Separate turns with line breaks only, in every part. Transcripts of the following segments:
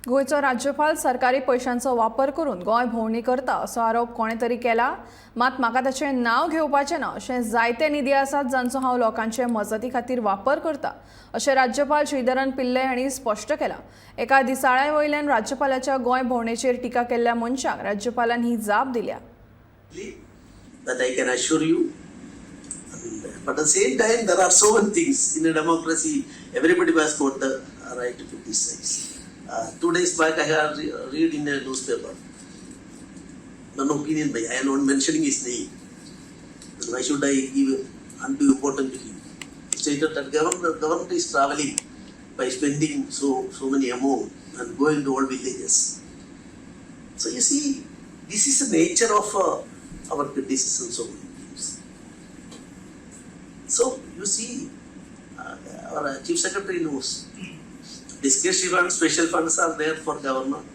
गोयचो राज्यपाल सरकारी पैशांचो वापर करून गोय भोंवडी करता असो आरोप कोणे तरी केला, मात म्हाका ताचें नांव घेवपाचें ना अशें जायते निधी आसात जांचो हांव लोकांचे मजती खातीर वापर करता अशें राज्यपाल श्रीधरन पिल्ले हांणी स्पश्ट केलां. एका दिसाळ्या वयल्यान राज्यपालाच्या गोय भोंवडेचेर टिका केल्ल्या मनशाक राज्यपालान ही जाप दिल्या.
That I can assure you. But at the same time, there are so many things in a democracy. Everybody has got the right to criticize. 2 days back, I have read in a newspaper an opinion by. I am not mentioning his name. Why should I give undue importance to him? He stated that government is traveling by spending so many amount and going to all villages. So you see, this is the nature of our criticisms of things. So you see, our Chief Secretary knows discretionary funds, special funds are there for government,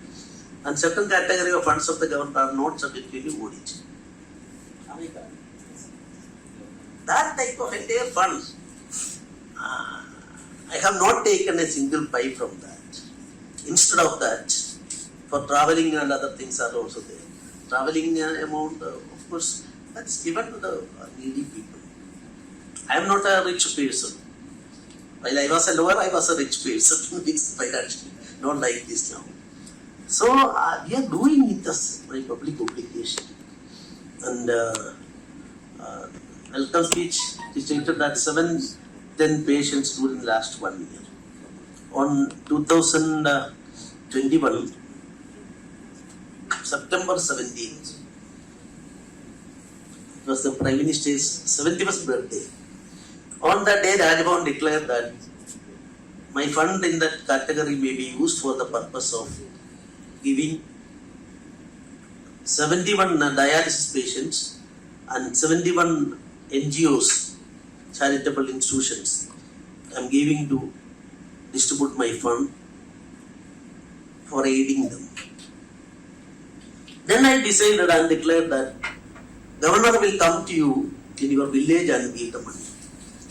and certain category of funds of the government are not subject to any audit. That type of entire fund, I have not taken a single pipe from that. Instead of that, for traveling and other things are also there. Traveling amount, of course, that's given to the needy people. I am not a rich person. While I was a lower, I was a rich person. It's financially not like this now. So we are doing it as my public obligation. And welcome speech, he stated that 710 patients during last 1 year. On 2021, September 17th, it was the Prime Minister's 71st birthday. On that day, Rajbhavan declared that my fund in that category may be used for the purpose of giving 71 dialysis patients and 71 NGOs, charitable institutions. I am giving to distribute my fund for aiding them. Then I decided and declared that governor will come to you in your village and give the money.